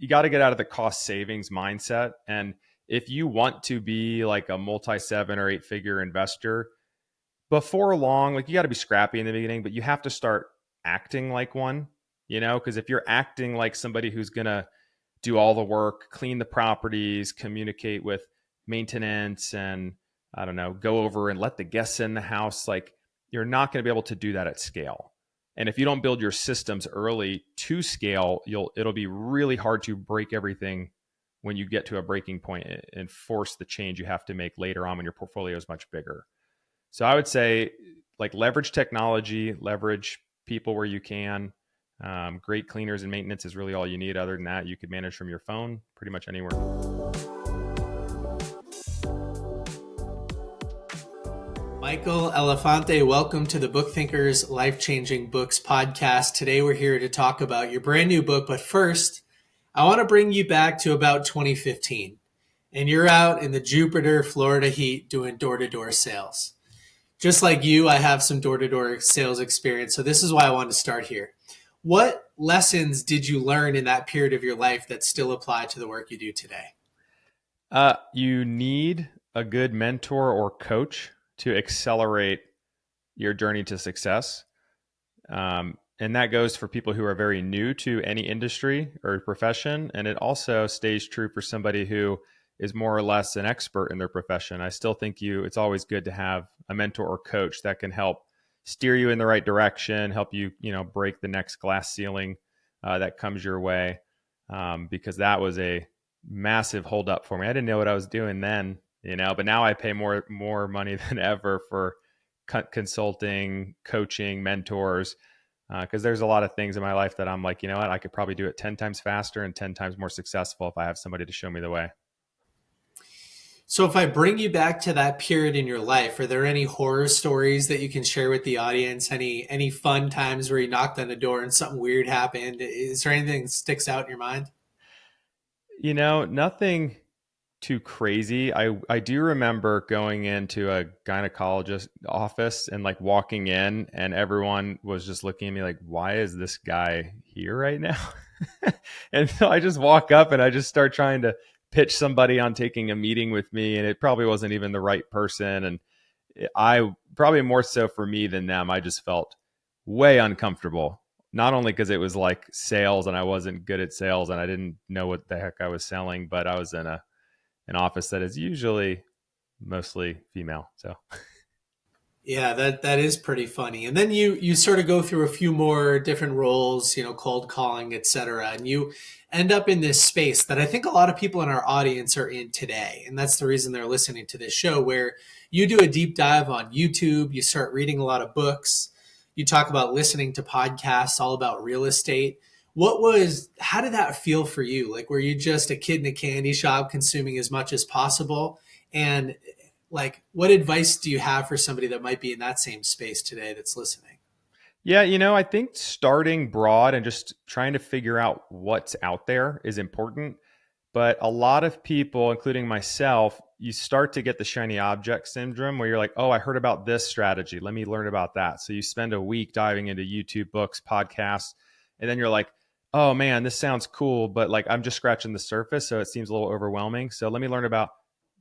you got to get out of the cost savings mindset. And if you want to be like a multi 7 or 8 figure investor, before long, like you got to be scrappy in the beginning, but you have to start acting like one, because if you're acting like somebody who's going to do all the work, clean the properties, communicate with maintenance, and I don't know, go over and let the guests in the house, like you're not going to be able to do that at scale. And if you don't build your systems early to scale, it'll be really hard to break everything when you get to a breaking point and force the change you have to make later on when your portfolio is much bigger. So I would say like leverage technology, leverage people where you can. Great cleaners and maintenance is really all you need. Other than that, you could manage from your phone pretty much anywhere. Michael Elefante, welcome to the Book Thinkers Life-Changing Books podcast. Today we're here to talk about your brand new book, but first, I want to bring you back to about 2015. And you're out in the Jupiter, Florida heat doing door-to-door sales. Just like you, I have some door-to-door sales experience, so this is why I wanted to start here. What lessons did you learn in that period of your life that still apply to the work you do today? You need a good mentor or coach to accelerate your journey to success. And that goes for people who are very new to any industry or profession. And it also stays true for somebody who is more or less an expert in their profession. I still think it's always good to have a mentor or coach that can help steer you in the right direction, help you, break the next glass ceiling that comes your way. Because that was a massive holdup for me. I didn't know what I was doing then, but now I pay more money than ever for consulting, coaching, mentors, because there's a lot of things in my life that I'm like, what, I could probably do it 10 times faster and 10 times more successful if I have somebody to show me the way. So if I bring you back to that period in your life, are there any horror stories that you can share with the audience? Any fun times where you knocked on the door and something weird happened? Is there anything that sticks out in your mind? Nothing too crazy. I do remember going into a gynecologist office and like walking in and everyone was just looking at me like, why is this guy here right now? And so I just walk up and I just start trying to pitch somebody on taking a meeting with me, and it probably wasn't even the right person. And I probably more so for me than them, I just felt way uncomfortable. Not only because it was like sales and I wasn't good at sales and I didn't know what the heck I was selling, but I was in an office that is usually mostly female. So Yeah, that is pretty funny. And then you sort of go through a few more different roles, cold calling, et cetera, and you end up in this space that I think a lot of people in our audience are in today. And that's the reason they're listening to this show, where you do a deep dive on YouTube, you start reading a lot of books, you talk about listening to podcasts all about real estate. How did that feel for you? Like, were you just a kid in a candy shop consuming as much as possible? And like, what advice do you have for somebody that might be in that same space today that's listening? yeah, I think starting broad and just trying to figure out what's out there is important. But a lot of people, including myself, you start to get the shiny object syndrome where you're like, oh, I heard about this strategy. Let me learn about that. So you spend a week diving into YouTube, books, podcasts, and then you're like, oh man, this sounds cool, but like I'm just scratching the surface. So it seems a little overwhelming. So let me learn about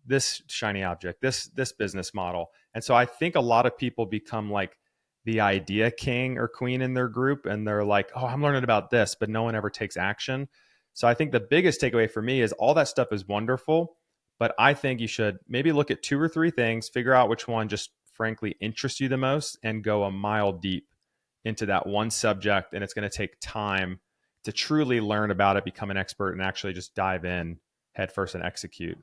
this shiny object, this business model. And so I think a lot of people become like the idea king or queen in their group. And they're like, oh, I'm learning about this, but no one ever takes action. So I think the biggest takeaway for me is all that stuff is wonderful, but I think you should maybe look at 2 or 3 things, figure out which one just frankly interests you the most, and go a mile deep into that one subject. And it's going to take time to truly learn about it, become an expert, and actually just dive in headfirst and execute.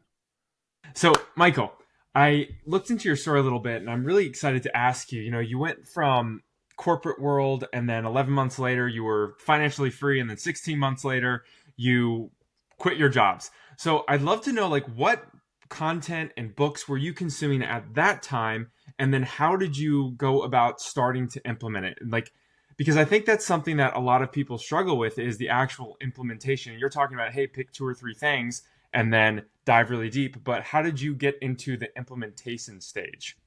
So, Michael, I looked into your story a little bit, and I'm really excited to ask you. You went from corporate world, and then 11 months later, you were financially free, and then 16 months later, you quit your jobs. So, I'd love to know, like, what content and books were you consuming at that time, and then how did you go about starting to implement it? Like, because I think that's something that a lot of people struggle with is the actual implementation. You're talking about, hey, pick 2 or 3 things and then dive really deep. But how did you get into the implementation stage?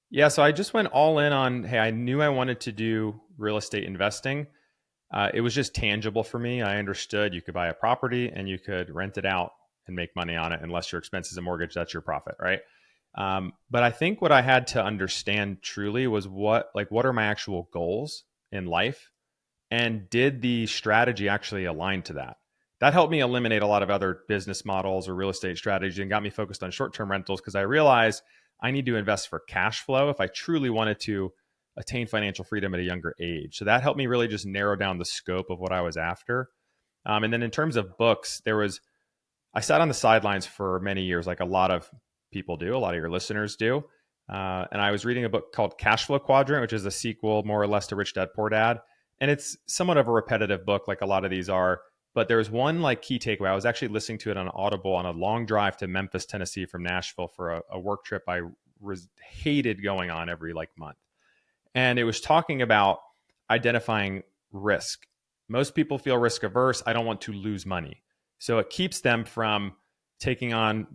Yeah, so I just went all in on, hey, I knew I wanted to do real estate investing, it was just tangible for me. I understood you could buy a property and you could rent it out and make money on it, unless your expense is a mortgage, that's your profit, right? But I think what I had to understand truly was what are my actual goals in life, and did the strategy actually align to that? That helped me eliminate a lot of other business models or real estate strategies and got me focused on short-term rentals, because I realized I need to invest for cash flow if I truly wanted to attain financial freedom at a younger age. So that helped me really just narrow down the scope of what I was after. And then in terms of books, I sat on the sidelines for many years, like a lot of people do, a lot of your listeners do. And I was reading a book called Cash Flow Quadrant, which is a sequel more or less to Rich Dad Poor Dad. And it's somewhat of a repetitive book, like a lot of these are. But there was one like key takeaway. I was actually listening to it on Audible on a long drive to Memphis, Tennessee from Nashville for a work trip I hated going on every like month. And it was talking about identifying risk. Most people feel risk averse. I don't want to lose money. So it keeps them from taking on,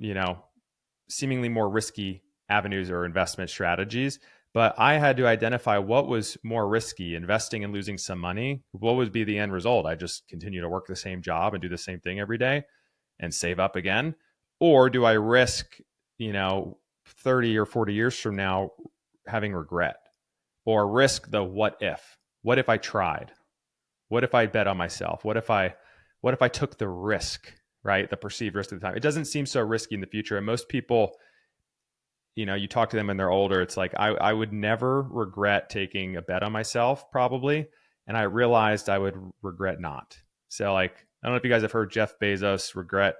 seemingly more risky avenues or investment strategies. But I had to identify what was more risky, investing and losing some money. What would be the end result? I just continue to work the same job and do the same thing every day and save up again? Or do I risk, 30 or 40 years from now having regret? Or risk the what if? What if I tried? What if I bet on myself? What if I took the risk, right? The perceived risk at the time. It doesn't seem so risky in the future. And most people, you talk to them when they're older, it's like, I would never regret taking a bet on myself, probably. And I realized I would regret not. So like, I don't know if you guys have heard Jeff Bezos' regret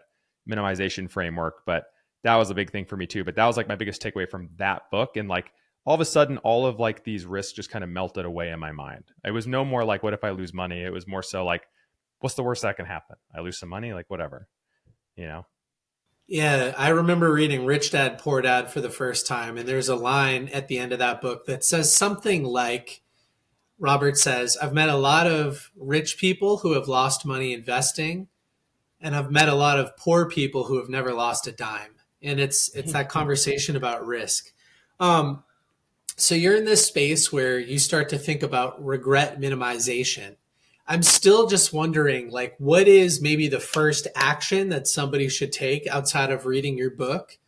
minimization framework, but that was a big thing for me too. But that was like my biggest takeaway from that book. And like, all of a sudden, all of like these risks just kind of melted away in my mind. It was no more like, what if I lose money? It was more so like, what's the worst that can happen? I lose some money, like whatever, Yeah, I remember reading Rich Dad Poor Dad for the first time, and there's a line at the end of that book that says something like, Robert says, I've met a lot of rich people who have lost money investing, and I've met a lot of poor people who have never lost a dime. And it's that conversation about risk. Um, so you're in this space where you start to think about regret minimization. I'm still just wondering, like, what is maybe the first action that somebody should take outside of reading your book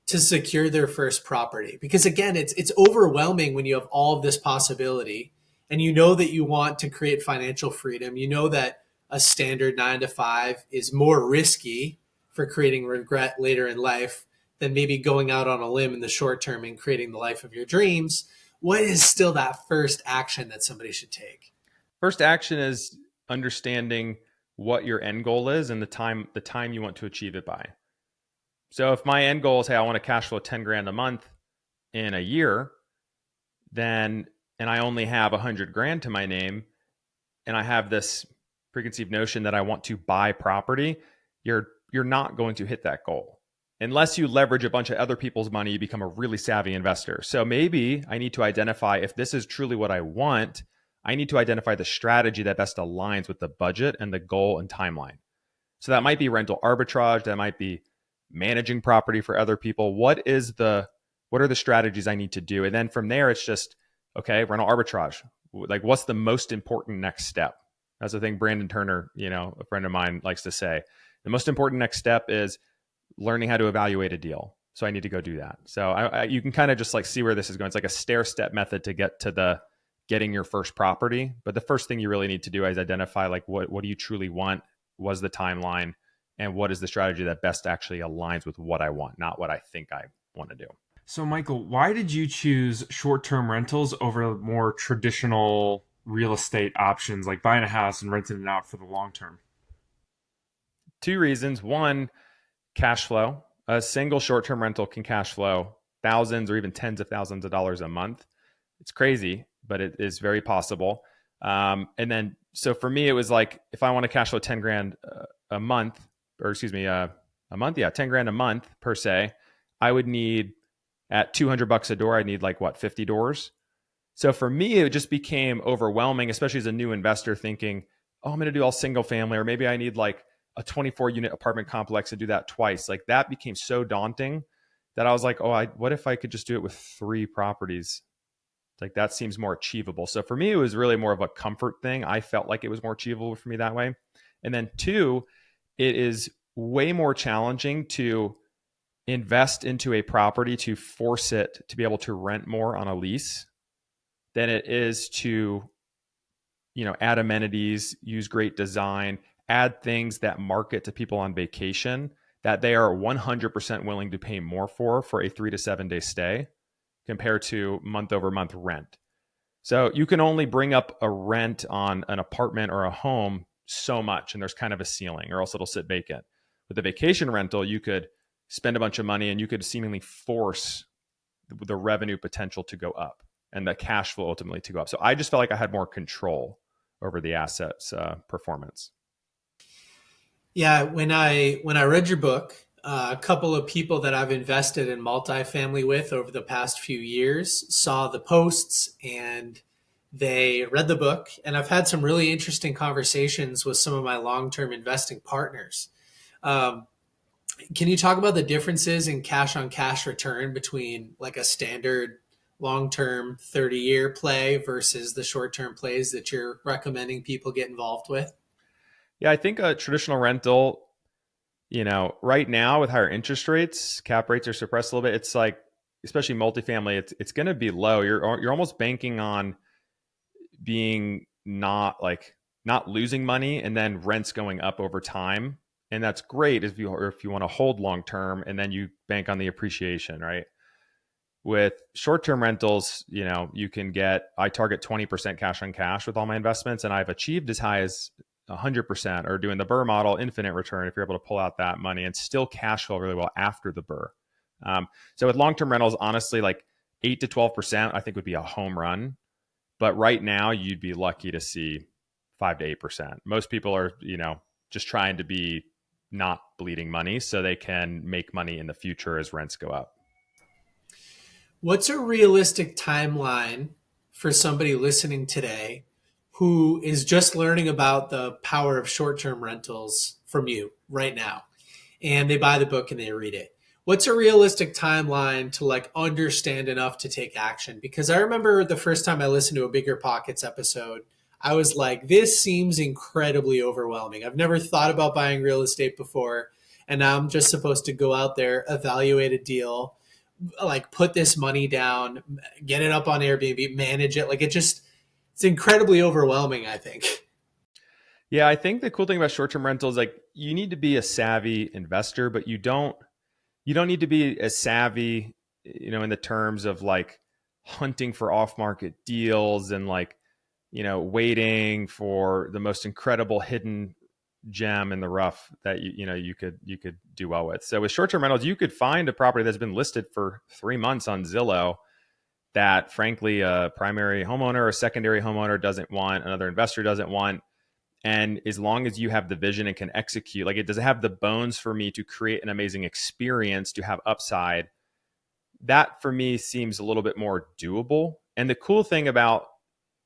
to secure their first property? Because again, it's overwhelming when you have all of this possibility and you know that you want to create financial freedom. You know that a standard 9 to 5 is more risky for creating regret later in life than maybe going out on a limb in the short term and creating the life of your dreams. What is still that first action that somebody should take? First action is understanding what your end goal is and the time you want to achieve it by. So if my end goal is, hey, I want to cash flow 10 grand a month in a year, then, and I only have 100 grand to my name, and I have this preconceived notion that I want to buy property, you're not going to hit that goal. Unless you leverage a bunch of other people's money, you become a really savvy investor. So maybe I need to identify, if this is truly what I want, I need to identify the strategy that best aligns with the budget and the goal and timeline. So that might be rental arbitrage, that might be managing property for other people. What are the strategies I need to do? And then from there, it's just, okay, rental arbitrage. Like, what's the most important next step? That's the thing Brandon Turner, a friend of mine, likes to say. The most important next step is learning how to evaluate a deal. So I need to go do that. So you can kind of just like see where this is going. It's like a stair step method to get to the getting your first property. But the first thing you really need to do is identify like what do you truly want? What's the timeline? And what is the strategy that best actually aligns with what I want, not what I think I want to do. So, Michael, why did you choose short-term rentals over more traditional real estate options like buying a house and renting it out for the long term? Two reasons. One, cash flow. A single short-term rental can cash flow thousands or even tens of thousands of dollars a month. It's crazy, but it is very possible. And then, so for me, it was like, if I want to cash flow 10 grand a month, or excuse me, a month, 10 grand a month per se, I would need, at $200 a door, I need like what, 50 doors. So for me, it just became overwhelming, especially as a new investor thinking, oh, I'm going to do all single family, or maybe I need like a 24 unit apartment complex and do that twice. Like that became so daunting that I was like, what if I could just do it with 3 properties Like that seems more achievable. So for me, it was really more of a comfort thing. I felt like it was more achievable for me that way. And then two, it is way more challenging to invest into a property to force it to be able to rent more on a lease than it is to, add amenities, use great design, add things that market to people on vacation that they are 100% willing to pay more for a 3 to 7 day stay compared to month over month rent. So you can only bring up a rent on an apartment or a home so much, and there's kind of a ceiling, or else it'll sit vacant. With a vacation rental, you could spend a bunch of money and you could seemingly force the revenue potential to go up and the cash flow ultimately to go up. So I just felt like I had more control over the asset's performance. Yeah, when I read your book, a couple of people that I've invested in multifamily with over the past few years saw the posts and they read the book, and I've had some really interesting conversations with some of my long-term investing partners. Um, can you talk about the differences in cash on cash return between like a standard long-term 30-year play versus the short-term plays that you're recommending people get involved with? Yeah, I think a traditional rental, right now with higher interest rates, cap rates are suppressed a little bit. It's like, especially multifamily, it's going to be low. You're almost banking on being not losing money and then rents going up over time. And that's great if you want to hold long term and then you bank on the appreciation, right? With short-term rentals, you can get, I target 20% cash on cash with all my investments, and I've achieved as high as 100%, or doing the Burr model, infinite return, if you're able to pull out that money and still cash flow really well after the Burr. So with long-term rentals, honestly, like 8 to 12%, I think would be a home run. But right now, you'd be lucky to see 5 to 8%. Most people are, just trying to be not bleeding money so they can make money in the future as rents go up. What's a realistic timeline for somebody listening today who is just learning about the power of short term rentals from you right now? And they buy the book and they read it. What's a realistic timeline to like understand enough to take action? Because I remember the first time I listened to a Bigger Pockets episode, I was like, this seems incredibly overwhelming. I've never thought about buying real estate before. And now I'm just supposed to go out there, evaluate a deal, like put this money down, get it up on Airbnb, manage it. Like it's incredibly overwhelming, I think. Yeah, I think the cool thing about short-term rentals, like you need to be a savvy investor, but you don't need to be as savvy, in the terms of like hunting for off-market deals and like, waiting for the most incredible hidden gem in the rough that you could do well with. So with short-term rentals, you could find a property that's been listed for 3 months on Zillow that frankly a primary homeowner or a secondary homeowner doesn't want, another investor doesn't want. And as long as you have the vision and can execute, like it does have the bones for me to create an amazing experience, to have upside, that for me seems a little bit more doable. And the cool thing about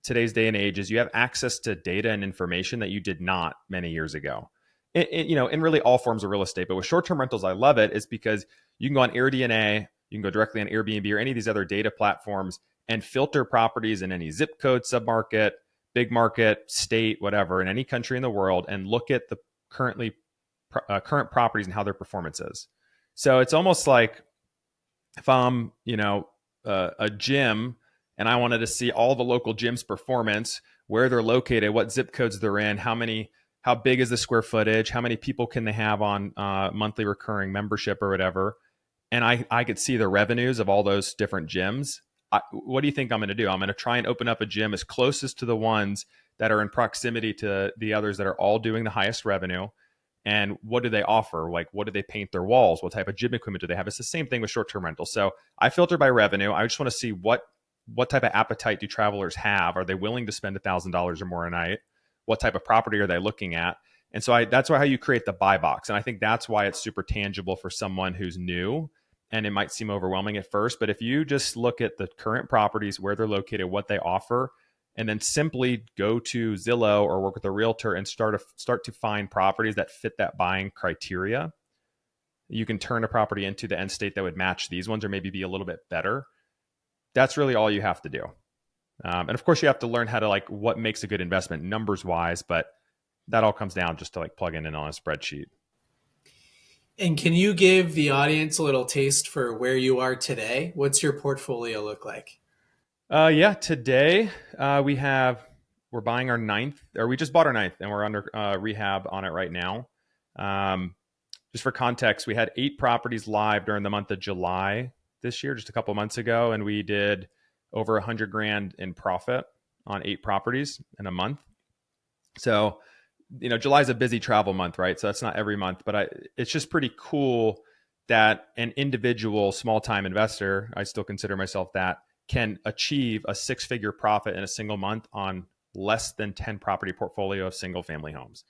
today's day and age is you have access to data and information that you did not many years ago. In really all forms of real estate, but with short-term rentals, I love it. Is because you can go on AirDNA, you can go directly on Airbnb or any of these other data platforms and filter properties in any zip code, submarket, big market, state, whatever, in any country in the world, and look at the current properties and how their performance is. So it's almost like if I'm, a gym and I wanted to see all the local gyms' performance, where they're located, what zip codes they're in, how big is the square footage, how many people can they have on monthly recurring membership or whatever, and I could see the revenues of all those different gyms. What do you think I'm going to do? I'm going to try and open up a gym as closest to the ones that are in proximity to the others that are all doing the highest revenue. And what do they offer? Like, what do they paint their walls? What type of gym equipment do they have? It's the same thing with short-term rentals. So I filter by revenue. I just want to see what type of appetite do travelers have? Are they willing to spend $1,000 or more a night? What type of property are they looking at? And so that's why how you create the buy box. And I think that's why it's super tangible for someone who's new. And it might seem overwhelming at first, but if you just look at the current properties, where they're located, what they offer, and then simply go to Zillow or work with a realtor and start to find properties that fit that buying criteria, you can turn a property into the end state that would match these ones or maybe be a little bit better. That's really all you have to do. And of course, you have to learn how to like what makes a good investment numbers wise, but that all comes down just to like plugging in on a spreadsheet. And can you give the audience a little taste for where you are today? What's your portfolio look like? Yeah, today we're buying our ninth, or we just bought our ninth, and we're under rehab on it right now. Um, just for context, we had 8 properties live during the month of July this year, just a couple months ago, and we did over 100 grand in profit on 8 properties in a month. So, July is a busy travel month, right? So that's not every month, but it's just pretty cool that an individual small time investor, I still consider myself that, can achieve a 6-figure profit in a single month on less than 10 property portfolio of single family homes.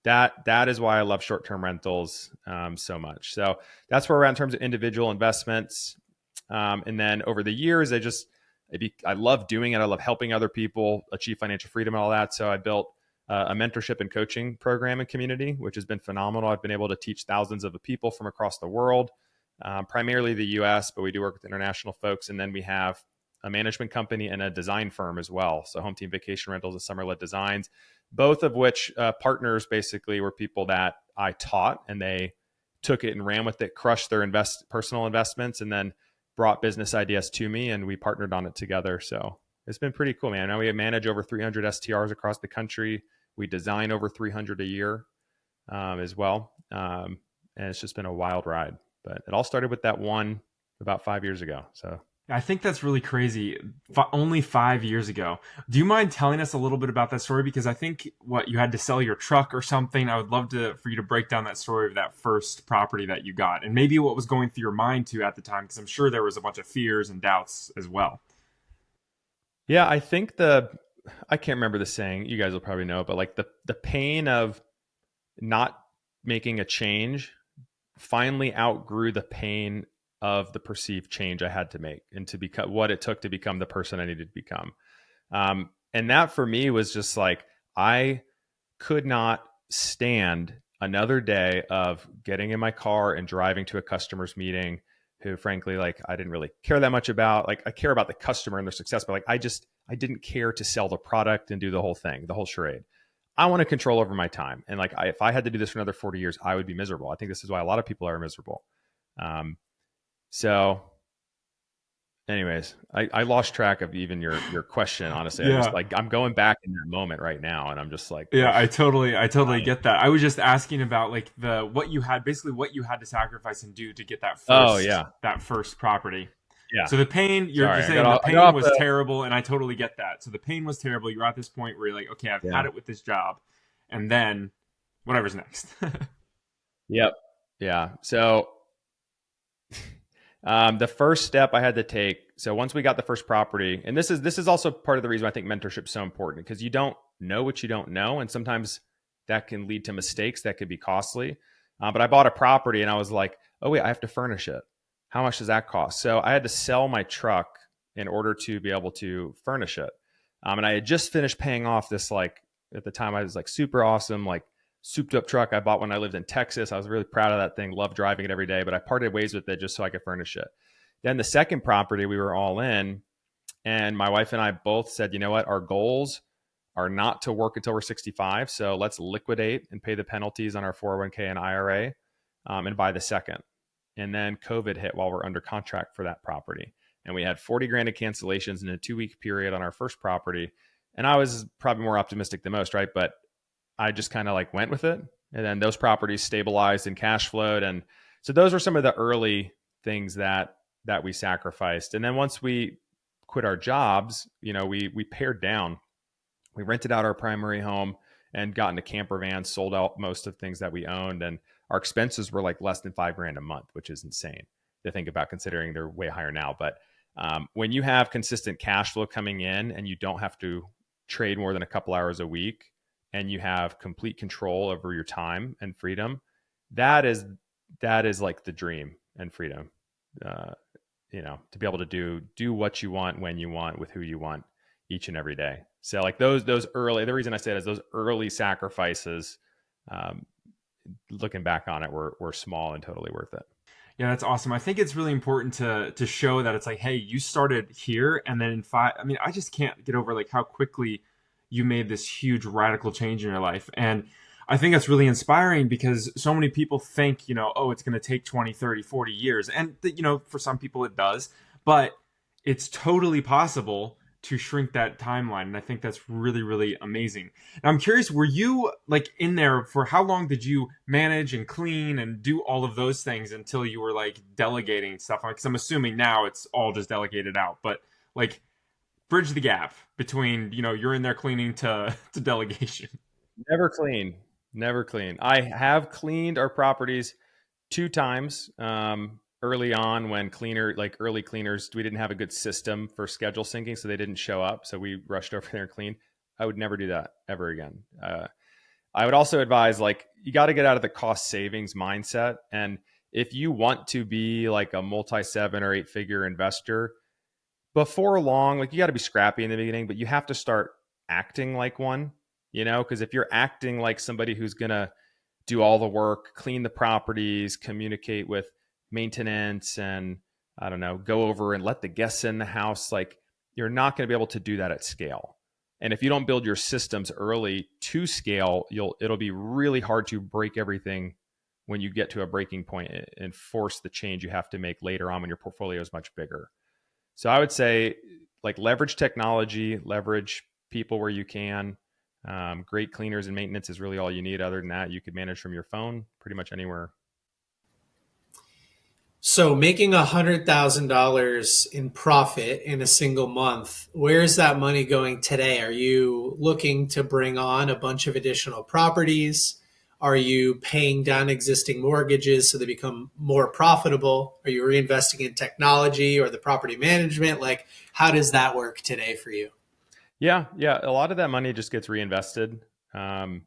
That is why I love short term rentals so much. So that's where we're at in terms of individual investments. And then over the years, I love doing it. I love helping other people achieve financial freedom and all that. So I built a mentorship and coaching program and community, which has been phenomenal. I've been able to teach thousands of people from across the world, primarily the US, but we do work with international folks. And then we have a management company and a design firm as well. So Home Team Vacation Rentals and Summer Led Designs, both of which partners basically were people that I taught, and they took it and ran with it, crushed their personal investments, and then brought business ideas to me, and we partnered on it together. So it's been pretty cool, man. Now we manage over 300 STRs across the country. We design over 300 a year as well. And it's just been a wild ride. But it all started with that one about 5 years ago. So I think that's really crazy. Only 5 years ago. Do you mind telling us a little bit about that story? Because I think you had to sell your truck or something. I would love for you to break down that story of that first property that you got, and maybe what was going through your mind too at the time, because I'm sure there was a bunch of fears and doubts as well. yeah, I think I can't remember the saying. You guys will probably know, but like the pain of not making a change finally outgrew the pain of the perceived change I had to make and to become what it took to become the person I needed to become. And that for me was just like, I could not stand another day of getting in my car and driving to a customer's meeting who frankly, like I didn't really care that much about. Like I care about the customer and their success, but like I didn't care to sell the product and do the whole thing, the whole charade. I want to control over my time. And like, if I had to do this for another 40 years, I would be miserable. I think this is why a lot of people are miserable. Um, so anyways, I lost track of even your question. Honestly, I just Yeah. like, I'm going back in that moment right now. And I'm just like, Yeah, ugh. I totally get that. I was just asking about like what you had, basically what you had to sacrifice and do to get Oh yeah. that first property. Yeah. So the pain, you're Sorry. saying the I got pain off was the, terrible, and I totally get that. So the pain was terrible. You're at this point where you're like, okay, I've yeah. had it with this job, and then whatever's next. Yep. Yeah. So the first step I had to take. So once we got the first property, and this is also part of the reason I think mentorship is so important, because you don't know what you don't know, and sometimes that can lead to mistakes that could be costly. But I bought a property and I was like, oh wait, I have to furnish it. How much does that cost? So I had to sell my truck in order to be able to furnish it. And I had just finished paying off this, like at the time I was like super awesome, like souped up truck I bought when I lived in Texas. I was really proud of that thing, loved driving it every day, but I parted ways with it just so I could furnish it. Then the second property, we were all in, and my wife and I both said, you know what, our goals are not to work until we're 65. So let's liquidate and pay the penalties on our 401k and IRA and buy the second. And then COVID hit while we're under contract for that property. And we had 40 grand of cancellations in a 2-week period on our first property. And I was probably more optimistic than most, right? But I just kind of like went with it. And then those properties stabilized and cash flowed. And so those were some of the early things that we sacrificed. And then once we quit our jobs, we pared down. We rented out our primary home and got into camper vans, sold out most of things that we owned. And our expenses were like less than 5 grand a month, which is insane to think about considering they're way higher now. But when you have consistent cash flow coming in and you don't have to trade more than a couple hours a week, and you have complete control over your time and freedom, that is like the dream and freedom. Uh, to be able to do what you want, when you want, with who you want, each and every day. So like those early, the reason I say it is those early sacrifices, looking back on it, were small and totally worth it. Yeah, that's awesome. I think it's really important to show that it's like, hey, you started here, and then in five. I mean, I just can't get over like how quickly you made this huge radical change in your life, and I think that's really inspiring because so many people think, oh, it's going to take 20, 30, 40 years, and for some people it does, but it's totally possible to shrink that timeline, and I think that's really, really amazing. Now, I'm curious, were you like in there for how long did you manage and clean and do all of those things until you were like delegating stuff? Because I'm assuming now it's all just delegated out, but like bridge the gap between, you're in there cleaning to to delegation. Never clean. Never clean. I have cleaned our properties two times early on when like early cleaners, we didn't have a good system for schedule syncing, so they didn't show up. So we rushed over there and cleaned. I would never do that ever again. I would also advise like you got to get out of the cost savings mindset. And if you want to be like a multi 7 or 8 figure investor, before long, like you got to be scrappy in the beginning, but you have to start acting like one, because if you're acting like somebody who's going to do all the work, clean the properties, communicate with maintenance, and I don't know, go over and let the guests in the house, like you're not going to be able to do that at scale. And if you don't build your systems early to scale, it'll be really hard to break everything when you get to a breaking point and force the change you have to make later on when your portfolio is much bigger. So I would say like leverage technology, leverage people where you can. Great cleaners and maintenance is really all you need. Other than that, you could manage from your phone pretty much anywhere. So making $100,000 in profit in a single month, where's that money going today? Are you looking to bring on a bunch of additional properties? Are you paying down existing mortgages so they become more profitable? Are you reinvesting in technology or the property management? Like, how does that work today for you? Yeah, yeah. A lot of that money just gets reinvested. Um,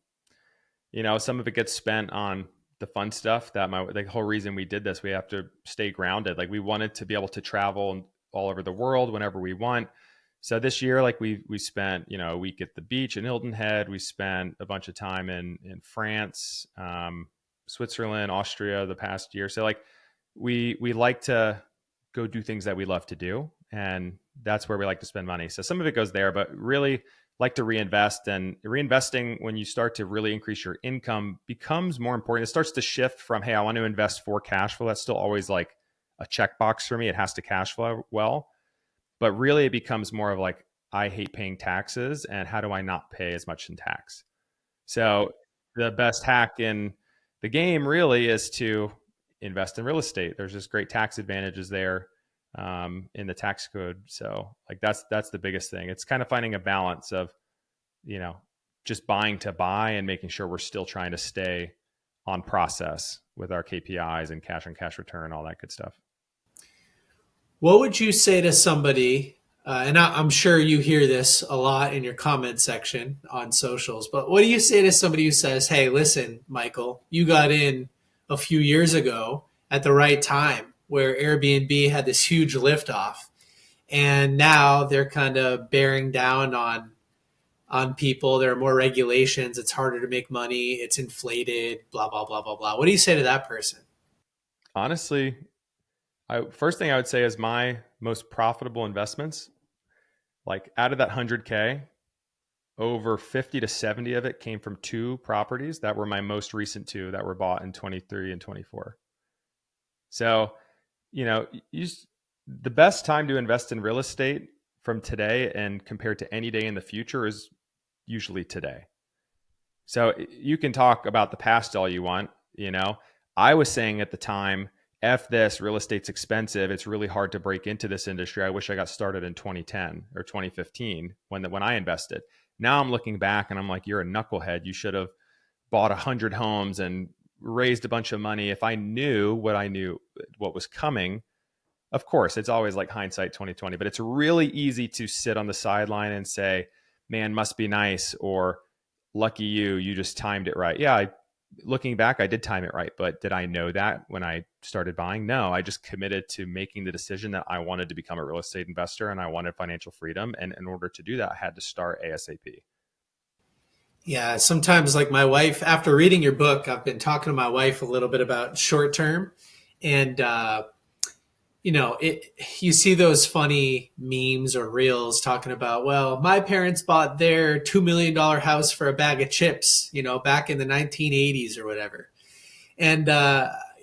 some of it gets spent on the fun stuff. The whole reason we did this, we have to stay grounded. Like we wanted to be able to travel all over the world whenever we want. So this year, like we spent a week at the beach in Hilton Head. We spent a bunch of time in France, Switzerland, Austria the past year. So like we like to go do things that we love to do, and that's where we like to spend money. So some of it goes there, but really like to reinvest. And reinvesting, when you start to really increase your income, becomes more important. It starts to shift from, hey, I want to invest for cash flow. That's still always like a checkbox for me. It has to cash flow well. But really it becomes more of like, I hate paying taxes, and how do I not pay as much in tax? So the best hack in the game really is to invest in real estate. There's just great tax advantages there in the tax code. So like that's the biggest thing. It's kind of finding a balance of, you know, just buying to buy and making sure we're still trying to stay on process with our KPIs and cash on cash return, all that good stuff. What would you say to somebody? I'm sure you hear this a lot in your comment section on socials, but what do you say to somebody who says, hey, listen, Michael, you got in a few years ago at the right time where Airbnb had this huge liftoff, and now they're kind of bearing down on people. There are more regulations. It's harder to make money. It's inflated, blah, blah, blah, blah, blah. What do you say to that person? Honestly, first thing I would say is my most profitable investments, like out of that 100K, over 50 to 70 of it came from two properties that were my most recent two that were bought in 23 and 24. So, the best time to invest in real estate from today and compared to any day in the future is usually today. So you can talk about the past all you want. I was saying at the time, F this, real estate's expensive. It's really hard to break into this industry. I wish I got started in 2010 or 2015 when I invested. Now I'm looking back and I'm like, you're a knucklehead. You should have bought 100 homes and raised a bunch of money. If I knew what was coming, of course, it's always like hindsight 2020, but it's really easy to sit on the sideline and say, man, must be nice, or lucky you just timed it right. Yeah, looking back, I did time it right, but did I know that when I started buying? No, I just committed to making the decision that I wanted to become a real estate investor and I wanted financial freedom. And in order to do that, I had to start ASAP. Yeah, sometimes like my wife, after reading your book, I've been talking to my wife a little bit about short term. And you see those funny memes or reels talking about, well, my parents bought their $2 million house for a bag of chips, back in the 1980s or whatever. And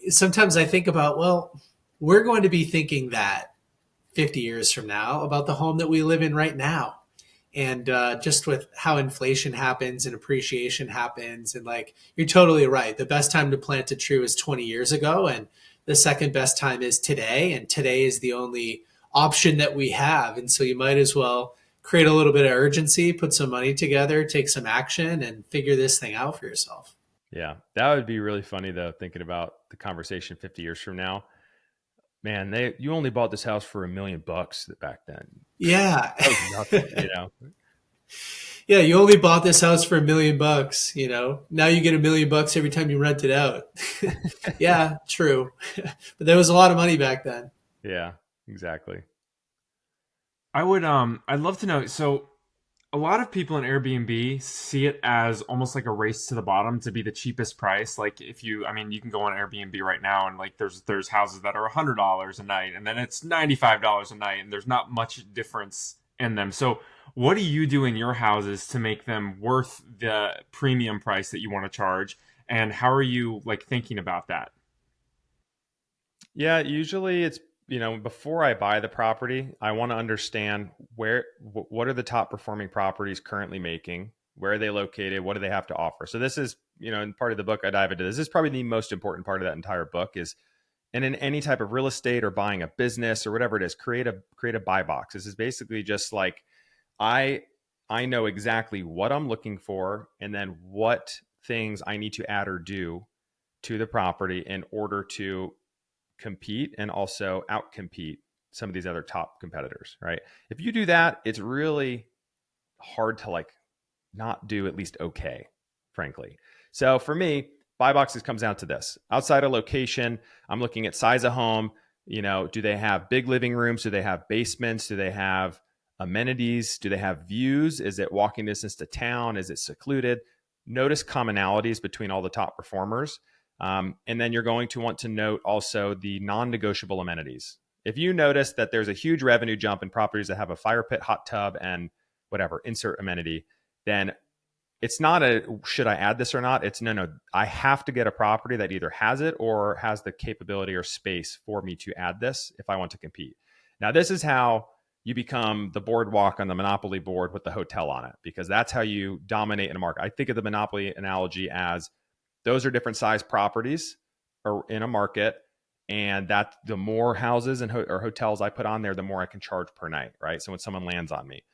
sometimes I think about, well, we're going to be thinking that 50 years from now about the home that we live in right now. And just with how inflation happens and appreciation happens. And like, you're totally right. The best time to plant a tree was 20 years ago. And the second best time is today. And today is the only option that we have. And so you might as well create a little bit of urgency, put some money together, take some action, and figure this thing out for yourself. Yeah, that would be really funny though, thinking about the conversation 50 years from now. Man, you only bought this house for $1 million back then. Yeah. That was nothing. Yeah, you only bought this house for $1 million. Now you get $1 million every time you rent it out. Yeah, true. But there was a lot of money back then. Yeah, exactly. I'd love to know. So a lot of people in Airbnb see it as almost like a race to the bottom to be the cheapest price. Like if you, I mean, you can go on Airbnb right now and like there's houses that are $100 a night and then it's $95 a night and there's not much difference in them. So what do you do in your houses to make them worth the premium price that you want to charge? And how are you like thinking about that? Yeah, usually it's, before I buy the property, I want to understand what are the top performing properties currently making, where are they located, what do they have to offer. So this is, in part of the book I dive into this is probably the most important part of that entire book is, and in any type of real estate or buying a business or whatever it is, create a buy box. This is basically just like I I know exactly what I'm looking for and then what things I need to add or do to the property in order to compete and also outcompete some of these other top competitors, right? If you do that, it's really hard to like not do at least okay, frankly. So for me, buy boxes comes down to this. Outside of location, I'm looking at size of home. Do they have big living rooms? Do they have basements? Do they have amenities? Do they have views? Is it walking distance to town? Is it secluded? Notice commonalities between all the top performers. And then you're going to want to note also the non-negotiable amenities. If you notice that there's a huge revenue jump in properties that have a fire pit, hot tub, and whatever, insert amenity, then it's not a should I add this or not? It's no, I have to get a property that either has it or has the capability or space for me to add this if I want to compete. Now, this is how you become the boardwalk on the Monopoly board with the hotel on it, because that's how you dominate in a market. I think of the Monopoly analogy as those are different size properties or in a market, and that the more houses and or hotels I put on there, the more I can charge per night, right? So when someone lands on me.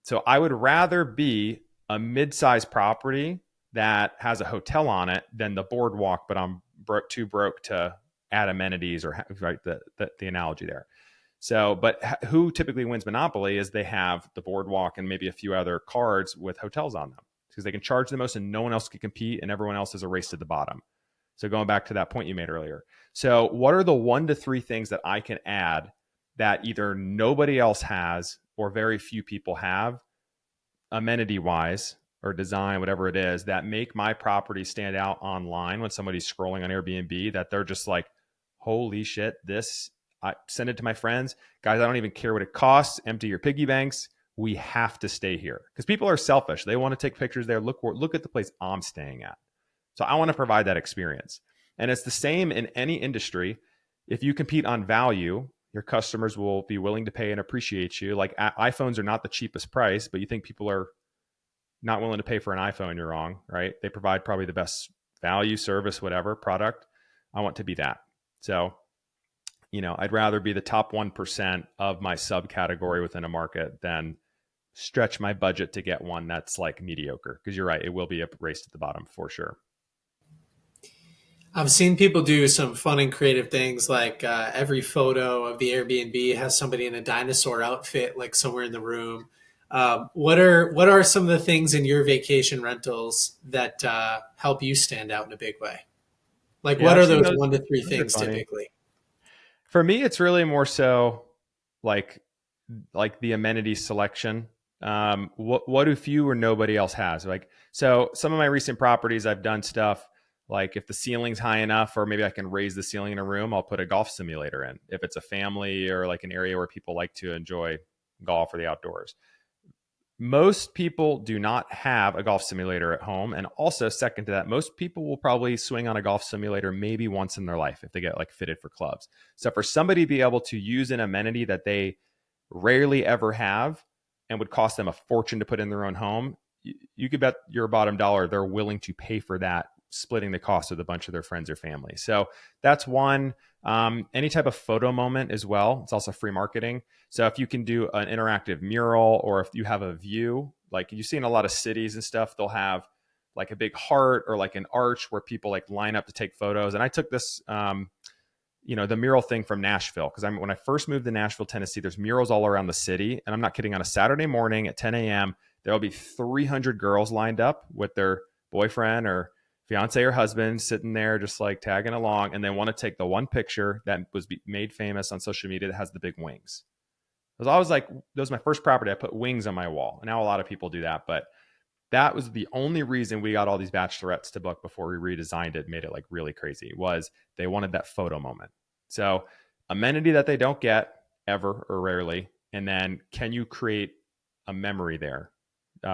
So I would rather be a mid-sized property that has a hotel on it than the boardwalk, but I'm too broke to add amenities or right the analogy there. So, but who typically wins Monopoly is they have the boardwalk and maybe a few other cards with hotels on them because they can charge the most and no one else can compete and everyone else is a race to the bottom. So going back to that point you made earlier. So what are the 1 to 3 things that I can add that either nobody else has or very few people have, amenity wise or design, whatever it is, that make my property stand out online when somebody's scrolling on Airbnb, that they're just like, holy shit, this, I send it to my friends. Guys, I don't even care what it costs. Empty your piggy banks. We have to stay here because people are selfish. They want to take pictures there. Look at the place I'm staying at. So I want to provide that experience. And it's the same in any industry. If you compete on value, your customers will be willing to pay and appreciate you. Like iPhones are not the cheapest price, but you think people are not willing to pay for an iPhone, you're wrong, right? They provide probably the best value, service, whatever product. I want to be that. So, I'd rather be the top 1% of my subcategory within a market than stretch my budget to get one that's like mediocre. Because you're right, it will be a race to the bottom for sure. I've seen people do some fun and creative things like every photo of the Airbnb has somebody in a dinosaur outfit, like somewhere in the room. What are some of the things in your vacation rentals that help you stand out in a big way? Like, Yeah, what I've are seen those those. 1 to 3 Those are things funny. typically? For me, it's really more so like the amenity selection. What do few or nobody else has? Like, so some of my recent properties, I've done stuff Like if the ceiling's high enough, or maybe I can raise the ceiling in a room, I'll put a golf simulator in. If it's a family or like an area where people like to enjoy golf or the outdoors. Most people do not have a golf simulator at home. And also, second to that, most people will probably swing on a golf simulator maybe once in their life if they get like fitted for clubs. So for somebody to be able to use an amenity that they rarely ever have and would cost them a fortune to put in their own home, you could bet your bottom dollar they're willing to pay for that, splitting the cost with a bunch of their friends or family. So that's one. Any type of photo moment as well. It's also free marketing. So if you can do an interactive mural, or if you have a view, like you see in a lot of cities and stuff, they'll have like a big heart or like an arch where people like line up to take photos. And I took this, the mural thing from Nashville, because when I first moved to Nashville, Tennessee, there's murals all around the city. And I'm not kidding. On a Saturday morning at 10 a.m., there'll be 300 girls lined up with their boyfriend or fiance or husband sitting there just like tagging along, and they want to take the one picture that was made famous on social media that has the big wings. Because I was like, that was my first property. I put wings on my wall. And now a lot of people do that, but that was the only reason we got all these bachelorettes to book before we redesigned it, made it like really crazy, was they wanted that photo moment. So amenity that they don't get ever or rarely. And then can you create a memory there?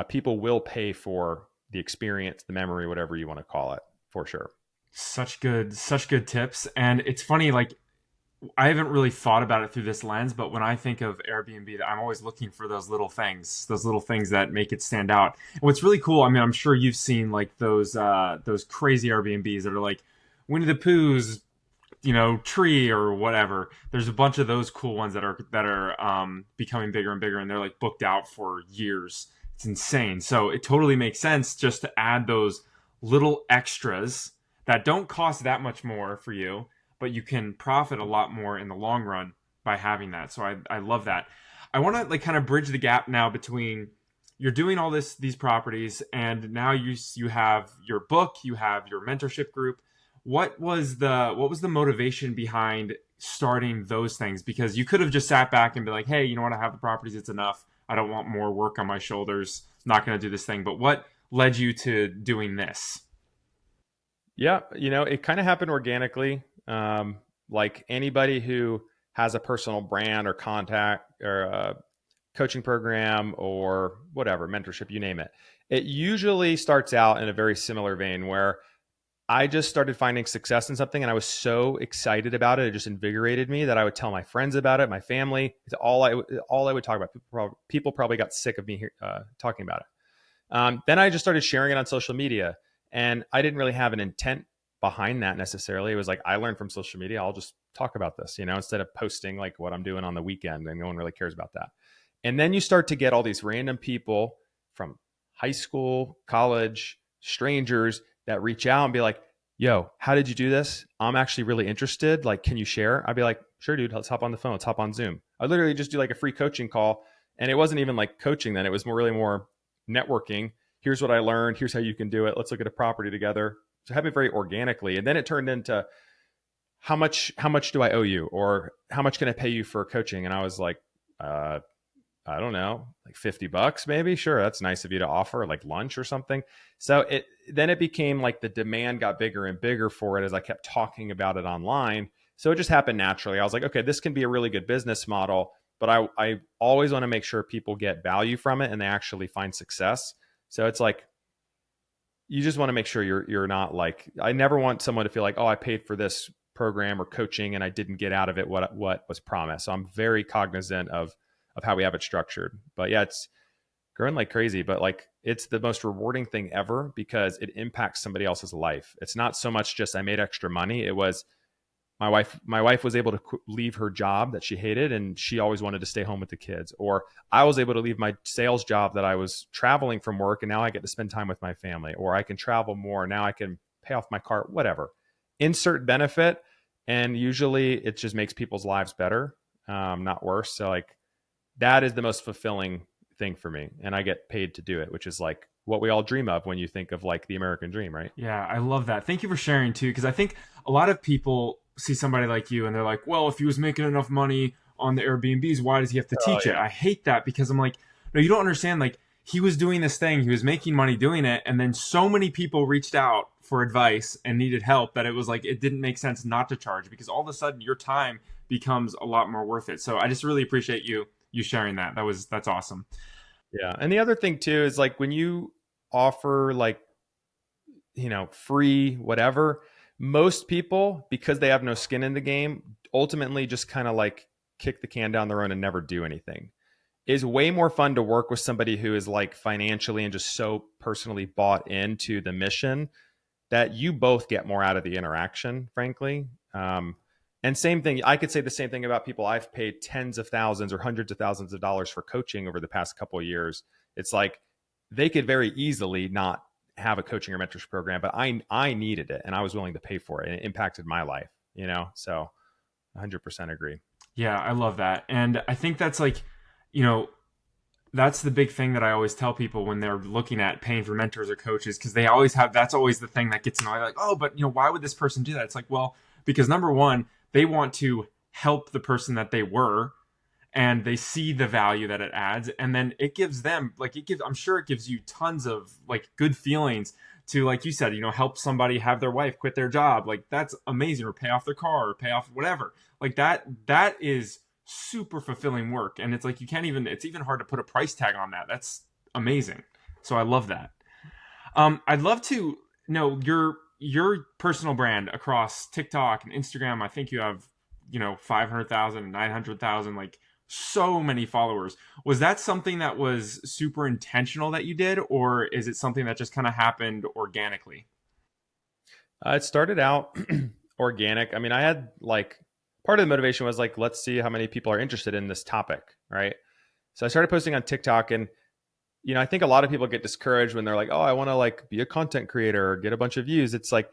People will pay for the experience, the memory, whatever you want to call it, for sure. Such good tips. And it's funny, like, I haven't really thought about it through this lens, but when I think of Airbnb, I'm always looking for those little things that make it stand out. And what's really cool, I mean, I'm sure you've seen like those crazy Airbnbs that are like Winnie the Pooh's, tree or whatever. There's a bunch of those cool ones that are becoming bigger and bigger, and they're like booked out for years. It's insane. So it totally makes sense just to add those little extras that don't cost that much more for you, but you can profit a lot more in the long run by having that. So I love that. I want to like kind of bridge the gap now between you're doing all these properties, and now you have your book, you have your mentorship group. What was the motivation behind starting those things? Because you could have just sat back and be like, hey, you know what? I have the properties. It's enough. I don't want more work on my shoulders. I'm not going to do this thing. But what led you to doing this? Yeah, it kind of happened organically. Like anybody who has a personal brand or contact or a coaching program or whatever, mentorship, you name it. It usually starts out in a very similar vein where I just started finding success in something and I was so excited about it. It just invigorated me that I would tell my friends about it, my family. It's all I would talk about. People probably got sick of me talking about it. Then I just started sharing it on social media, and I didn't really have an intent behind that necessarily. It was like, I learned from social media. I'll just talk about this, instead of posting like what I'm doing on the weekend, and no one really cares about that. And then you start to get all these random people from high school, college, strangers that reach out and be like, yo, how did you do this? I'm actually really interested. Like, can you share? I'd be like, sure, dude, let's hop on the phone. Let's hop on Zoom. I literally just do like a free coaching call. And it wasn't even like coaching then. It was really more networking. Here's what I learned. Here's how you can do it. Let's look at a property together. So have it very organically. And then it turned into how much do I owe you? Or how much can I pay you for coaching? And I was like, I don't know, like $50 maybe. Sure. That's nice of you to offer, like lunch or something. So then it became like the demand got bigger and bigger for it as I kept talking about it online. So it just happened naturally. I was like, okay, this can be a really good business model, but I always want to make sure people get value from it and they actually find success. So it's like, you just want to make sure you're not like, I never want someone to feel like, oh, I paid for this program or coaching and I didn't get out of it what was promised. So I'm very cognizant of how we have it structured. But yeah, it's growing like crazy, but like it's the most rewarding thing ever because it impacts somebody else's life. It's not so much just I made extra money. It was my wife was able to leave her job that she hated and she always wanted to stay home with the kids. Or I was able to leave my sales job that I was traveling from work and now I get to spend time with my family. Or I can travel more. Now I can pay off my car, whatever. Insert benefit. And usually it just makes people's lives better, not worse. So like that is the most fulfilling thing for me. And I get paid to do it, which is like what we all dream of when you think of like the American dream, right? Yeah, I love that. Thank you for sharing too, because I think a lot of people see somebody like you and they're like, well, if he was making enough money on the Airbnbs, why does he have to teach it? I hate that because I'm like, no, you don't understand. Like he was doing this thing, he was making money doing it. And then so many people reached out for advice and needed help, that it was like it didn't make sense not to charge, because all of a sudden your time becomes a lot more worth it. So I just really appreciate you sharing that. That's awesome. Yeah. And the other thing too is like when you offer like, free whatever, most people, because they have no skin in the game, ultimately just kind of like kick the can down the road and never do anything. Is way more fun to work with somebody who is like financially and just so personally bought into the mission that you both get more out of the interaction, frankly. And same thing, I could say the same thing about people I've paid tens of thousands or hundreds of thousands of dollars for coaching over the past couple of years. It's like they could very easily not have a coaching or mentorship program, but I needed it and I was willing to pay for it, and it impacted my life. So 100% agree. Yeah, I love that. And I think that's like, you know, that's the big thing that I always tell people when they're looking at paying for mentors or coaches, because they always have, that's always the thing that gets annoyed. Like, oh, but why would this person do that? It's like, well, because number one, they want to help the person that they were, and they see the value that it adds. And then it gives them I'm sure it gives you tons of like good feelings to, like you said, help somebody have their wife quit their job. Like that's amazing, or pay off their car, or pay off whatever. Like that is super fulfilling work. And it's like, it's even hard to put a price tag on that. That's amazing. So I love that. I'd love to know your personal brand across TikTok and Instagram. I think you have, 500,000, 900,000, like so many followers. Was that something that was super intentional that you did, or is it something that just kind of happened organically? It started out organic. I mean, I had like part of the motivation was like, let's see how many people are interested in this topic, right? So I started posting on TikTok, and I think a lot of people get discouraged when they're like, "Oh, I want to like be a content creator or get a bunch of views." It's like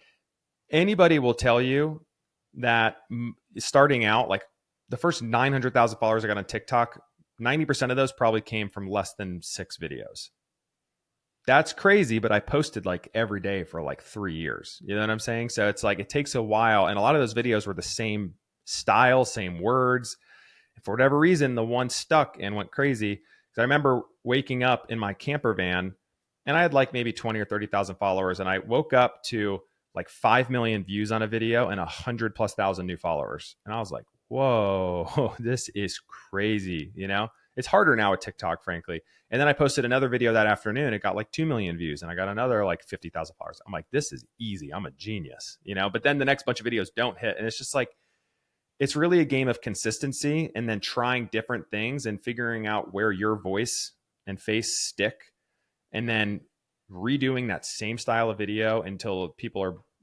anybody will tell you that starting out, like the first 900,000 followers I got on TikTok, 90% of those probably came from less than 6 videos. That's crazy, but I posted like every day for like 3 years. You know what I'm saying? So it's like it takes a while, and a lot of those videos were the same style, same words. And for whatever reason, the one stuck and went crazy. Because I remember waking up in my camper van, and I had like maybe 20 or 30,000 followers, and I woke up to like 5 million views on a video and 100,000+ new followers. And I was like, whoa, this is crazy. It's harder now with TikTok, frankly. And then I posted another video that afternoon. It got like 2 million views, and I got another like 50,000 followers. I'm like, this is easy. I'm a genius, But then the next bunch of videos don't hit. And it's just like, it's really a game of consistency and then trying different things and figuring out where your voice and face stick, and then redoing that same style of video until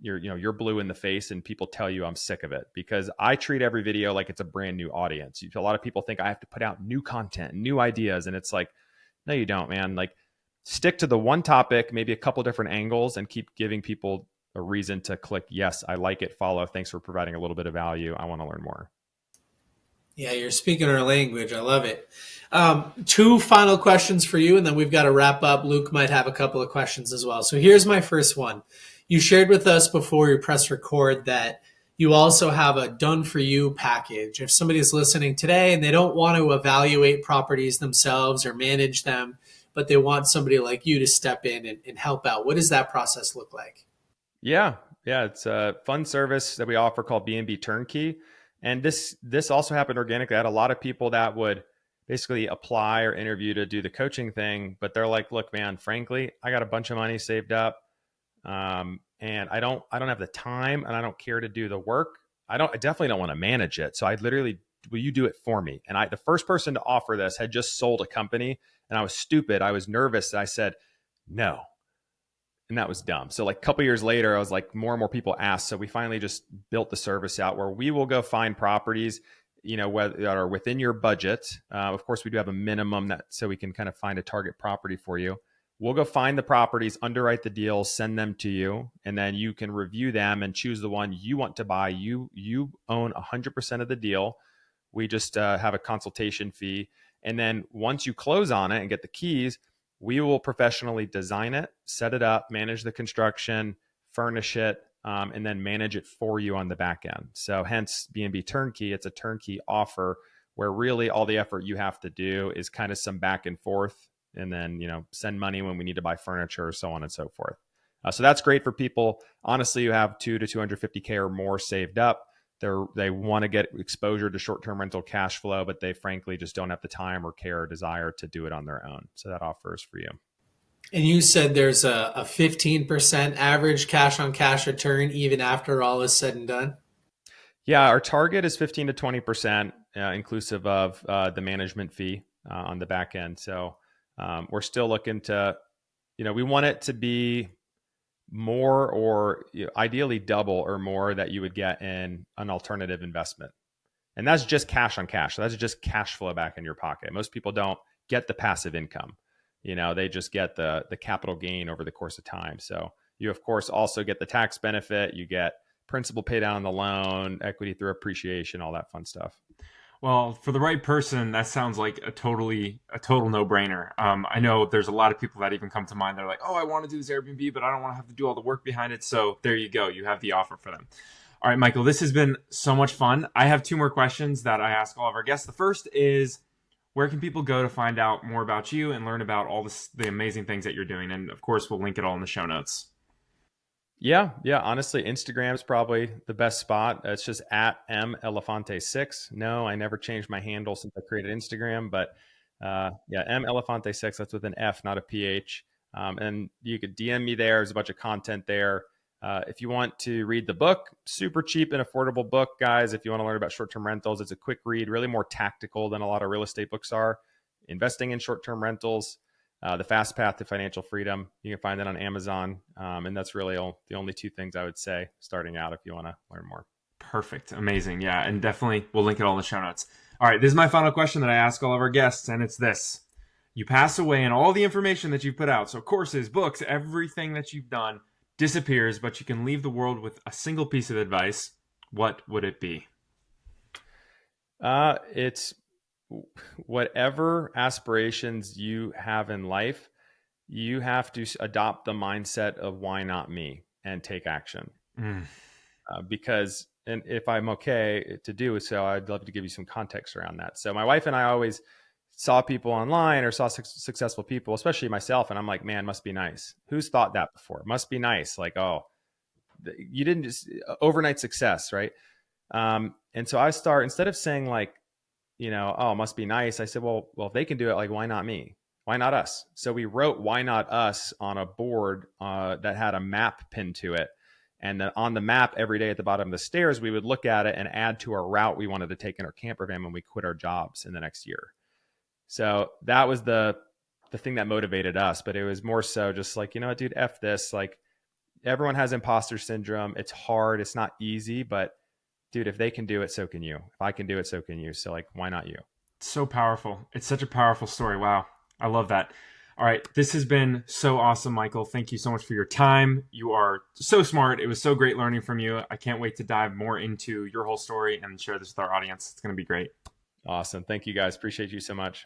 you're blue in the face and people tell you I'm sick of it, because I treat every video like it's a brand new audience. A lot of people think I have to put out new content, new ideas. And it's like, no, you don't, man. Like stick to the one topic, maybe a couple different angles, and keep giving people a reason to click. Yes, I like it. Follow. Thanks for providing a little bit of value. I want to learn more. Yeah, you're speaking our language. I love it. Two final questions for you, and then we've got to wrap up. Luke might have a couple of questions as well. So here's my first one. You shared with us before we press record that you also have a done for you package. If somebody's listening today and they don't want to evaluate properties themselves or manage them, but they want somebody like you to step in and help out, what does that process look like? Yeah. Yeah. It's a fun service that we offer called B&B Turnkey. And this also happened organically. I had a lot of people that would basically apply or interview to do the coaching thing, but they're like, look, man, frankly, I got a bunch of money saved up. And I don't have the time, and I don't care to do the work. I definitely don't want to manage it. So I literally, will you do it for me? And the first person to offer this had just sold a company, and I was stupid. I was nervous. And I said, no. And that was dumb. So like a couple years later, I was like, more and more people asked. So we finally just built the service out where we will go find properties, whether that are within your budget. Of course, we do have a minimum so we can kind of find a target property for you. We'll go find the properties, underwrite the deals, send them to you, and then you can review them and choose the one you want to buy. You own 100% of the deal. We just have a consultation fee. And then once you close on it and get the keys, we will professionally design it, set it up, manage the construction, furnish it, and then manage it for you on the back end. So hence B&B Turnkey. It's a turnkey offer where really all the effort you have to do is kind of some back and forth, and then, send money when we need to buy furniture, so on and so forth. So that's great for people, honestly, who have 200 to 250K or more saved up. They want to get exposure to short-term rental cash flow, but they frankly just don't have the time or care or desire to do it on their own. So that offer is for you. And you said there's a 15% average cash on cash return even after all is said and done. Yeah, our target is 15 to 20%, inclusive of the management fee on the back end. So we're still looking to, we want it to be more or ideally double or more that you would get in an alternative investment. And that's just cash on cash. So that's just cash flow back in your pocket. Most people don't get the passive income. They just get the capital gain over the course of time. So you, of course, also get the tax benefit. You get principal pay down on the loan, equity through appreciation, all that fun stuff. Well, for the right person, that sounds like a total no-brainer. I know there's a lot of people that even come to mind. They're like, oh, I want to do this Airbnb, but I don't want to have to do all the work behind it. So there you go. You have the offer for them. All right, Michael, this has been so much fun. I have two more questions that I ask all of our guests. The first is, where can people go to find out more about you and learn about all the amazing things that you're doing? And of course, we'll link it all in the show notes. Yeah. Honestly, Instagram is probably the best spot. It's just at melefante6. No, I never changed my handle since I created Instagram, but melefante6. That's with an F, not a PH. And you could DM me there. There's a bunch of content there. If you want to read the book, super cheap and affordable book, guys. If you want to learn about short-term rentals, it's a quick read, really more tactical than a lot of real estate books are. Investing in short-term rentals. The Fast Path to Financial Freedom. You can find that on Amazon. And that's really the only two things I would say starting out if you want to learn more. Perfect. Amazing. Yeah. And definitely we'll link it all in the show notes. All right. This is my final question that I ask all of our guests. And it's this: you pass away and all the information that you've put out, so courses, books, everything that you've done disappears, but you can leave the world with a single piece of advice. What would it be? It's whatever aspirations you have in life, you have to adopt the mindset of why not me and take action. Because, and if I'm okay to do so, I'd love to give you some context around that. So my wife and I always saw people online or saw successful people, especially myself. And I'm like, man, must be nice. Who's thought that before? Must be nice. Like, oh, you didn't just overnight success. Right. And so I start, instead of saying like, oh, must be nice. I said, well, if they can do it, like, why not me? Why not us? So we wrote "Why not us" on a board that had a map pinned to it. And then on the map every day at the bottom of the stairs, we would look at it and add to our route we wanted to take in our camper van when we quit our jobs in the next year. So that was the thing that motivated us. But it was more so just like, dude, F this. Like, everyone has imposter syndrome. It's hard. It's not easy, but dude, if they can do it, so can you. If I can do it, so can you. So like, why not you? So powerful. It's such a powerful story. Wow. I love that. All right. This has been so awesome, Michael. Thank you so much for your time. You are so smart. It was so great learning from you. I can't wait to dive more into your whole story and share this with our audience. It's going to be great. Awesome. Thank you, guys. Appreciate you so much.